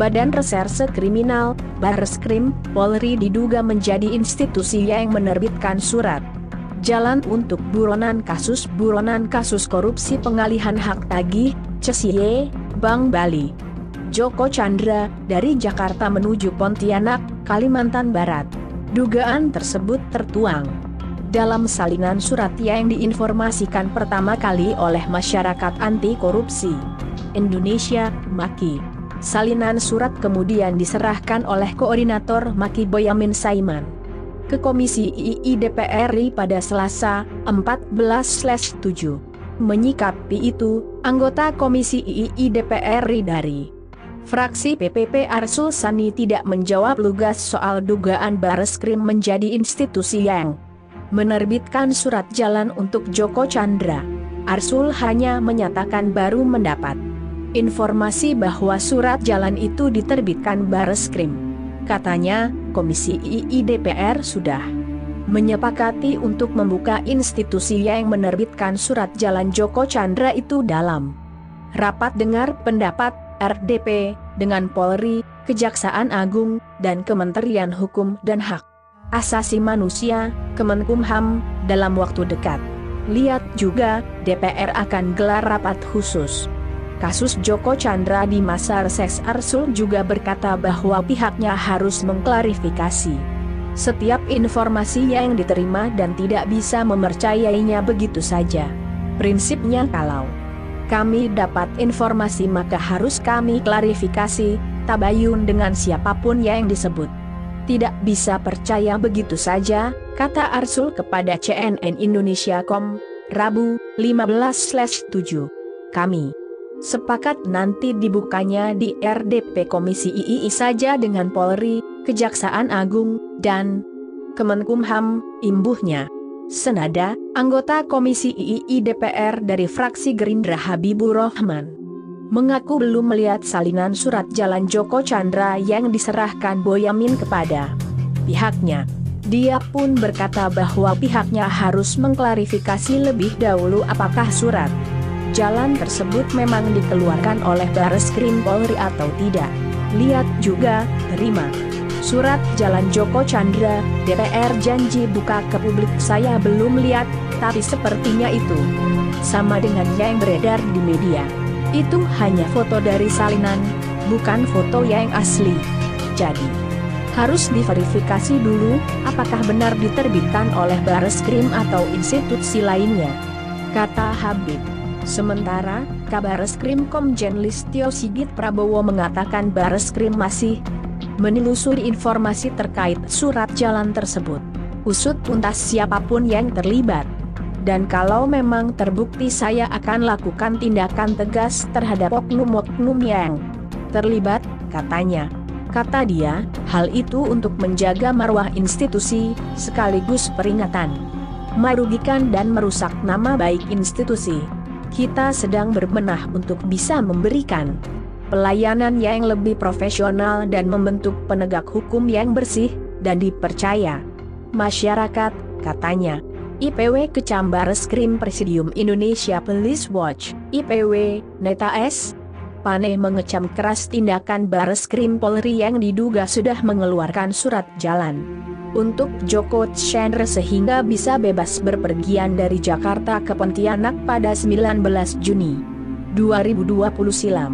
Badan Reserse Kriminal, Barreskrim, Polri diduga menjadi institusi yang menerbitkan surat jalan untuk buronan kasus korupsi pengalihan hak tagih, CSY, Bank Bali. Joko Chandra, dari Jakarta menuju Pontianak, Kalimantan Barat. Dugaan tersebut tertuang dalam salinan surat yang diinformasikan pertama kali oleh Masyarakat Anti Korupsi Indonesia, MAKI. Salinan surat kemudian diserahkan oleh Koordinator MAKI Boyamin Saiman ke Komisi II DPR RI pada Selasa, 14/7. Menyikapi itu, anggota Komisi II DPR RI dari fraksi PPP Arsul Sani tidak menjawab lugas soal dugaan Barreskrim menjadi institusi yang menerbitkan surat jalan untuk Joko Chandra. Arsul hanya menyatakan baru mendapat informasi bahwa surat jalan itu diterbitkan Barreskrim. Katanya, Komisi II DPR sudah menyepakati untuk membuka institusi yang menerbitkan surat jalan Joko Chandra itu dalam rapat dengar pendapat RDP dengan Polri, Kejaksaan Agung, dan Kementerian Hukum dan Hak Asasi Manusia, Kemenkumham, dalam waktu dekat. Lihat juga, DPR akan gelar rapat khusus kasus Joko Chandra di masa reses. Arsul juga berkata bahwa pihaknya harus mengklarifikasi setiap informasi yang diterima dan tidak bisa mempercayainya begitu saja. Prinsipnya kalau kami dapat informasi maka harus kami klarifikasi, tabayun dengan siapapun yang disebut. Tidak bisa percaya begitu saja, kata Arsul kepada CNN Indonesia.com, Rabu, 15/7. Kami sepakat nanti dibukanya di RDP Komisi II saja dengan Polri, Kejaksaan Agung, dan Kemenkumham, imbuhnya. Senada, anggota Komisi II DPR dari fraksi Gerindra Habibur Rahman mengaku belum melihat salinan surat jalan Joko Chandra yang diserahkan Boyamin kepada pihaknya. Dia pun berkata bahwa pihaknya harus mengklarifikasi lebih dahulu apakah surat jalan tersebut memang dikeluarkan oleh Barreskrim Polri atau tidak. Lihat juga, terima surat jalan Joko Chandra, DPR janji buka ke publik. Saya belum lihat, tapi sepertinya itu sama dengan yang beredar di media. Itu hanya foto dari salinan, bukan foto yang asli. Jadi harus diverifikasi dulu, apakah benar diterbitkan oleh Barreskrim atau institusi lainnya, kata Habib. Sementara, Kabarreskrim Komjen Listio Sigit Prabowo mengatakan Barreskrim masih menelusuri informasi terkait surat jalan tersebut. Usut tuntas siapapun yang terlibat. Dan kalau memang terbukti saya akan lakukan tindakan tegas terhadap oknum-oknum yang terlibat, katanya. Kata dia, hal itu untuk menjaga marwah institusi, sekaligus peringatan merugikan dan merusak nama baik institusi. Kita sedang berbenah untuk bisa memberikan pelayanan yang lebih profesional dan membentuk penegak hukum yang bersih dan dipercaya masyarakat, katanya. IPW Kecam Barreskrim Presidium Indonesia Police Watch, IPW, Neta S. Pane mengecam keras tindakan Barreskrim Polri yang diduga sudah mengeluarkan surat jalan untuk Joko Chandra sehingga bisa bebas berpergian dari Jakarta ke Pontianak pada 19 Juni 2020 silam.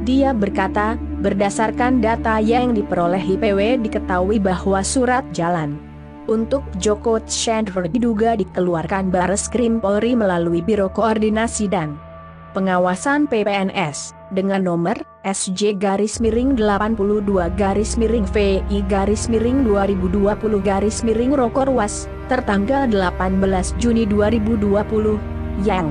Dia berkata, berdasarkan data yang diperoleh IPW diketahui bahwa surat jalan untuk Joko Chandra diduga dikeluarkan Barreskrim Polri melalui Biro Koordinasi dan Pengawasan PPNS dengan nomor SJ-VI-2020-ROKORWAS tertanggal 18 Juni 2020 yang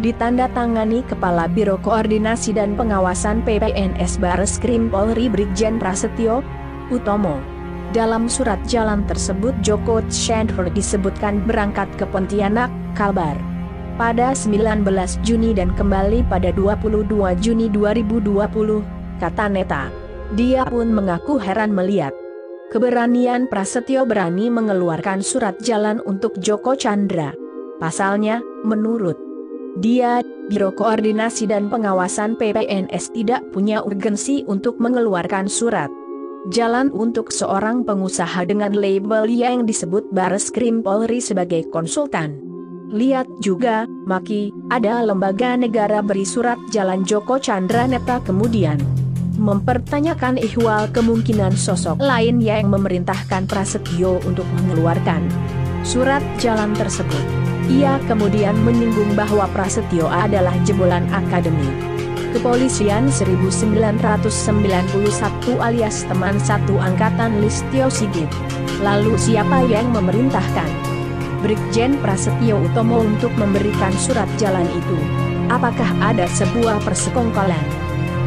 ditandatangani Kepala Biro Koordinasi dan Pengawasan PPNS Barreskrim Polri Brigjen Prasetyo Utomo. Dalam surat jalan tersebut Joko Chandra disebutkan berangkat ke Pontianak, Kalbar pada 19 Juni dan kembali pada 22 Juni 2020, kata Neta. Dia pun mengaku heran melihat keberanian Prasetyo berani mengeluarkan surat jalan untuk Joko Chandra. Pasalnya, menurut Dia, Biro Koordinasi dan Pengawasan PPNS, tidak punya urgensi untuk mengeluarkan surat jalan untuk seorang pengusaha dengan label yang disebut Bareskrim Polri sebagai konsultan. Lihat juga, Maki, ada lembaga negara beri surat jalan. Joko Chandra Neta kemudian mempertanyakan ihwal kemungkinan sosok lain yang memerintahkan Prasetyo untuk mengeluarkan surat jalan tersebut. Ia kemudian menyinggung bahwa Prasetyo adalah jebolan Akademi Kepolisian 1991 alias teman satu angkatan Listio Sigit. Lalu siapa yang memerintahkan Brigjen Prasetyo Utomo untuk memberikan surat jalan itu? Apakah ada sebuah persekongkolan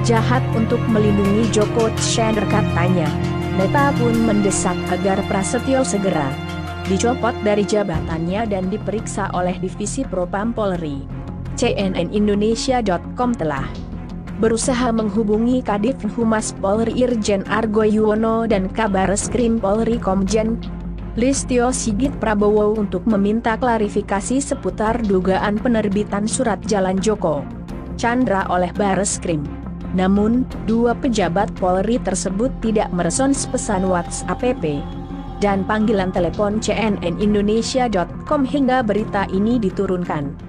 jahat untuk melindungi Joko Chandra, katanya? Neta pun mendesak agar Prasetyo segera dicopot dari jabatannya dan diperiksa oleh Divisi Propam Polri. CNNindonesia.com telah berusaha menghubungi Kadif Humas Polri Irjen Argo Yuwono dan Kabareskrim Polri Komjen Listio Sigit Prabowo untuk meminta klarifikasi seputar dugaan penerbitan surat jalan Joko Chandra oleh Bareskrim. Namun, dua pejabat Polri tersebut tidak merespons pesan WhatsApp dan panggilan telepon CNNindonesia.com hingga berita ini diturunkan.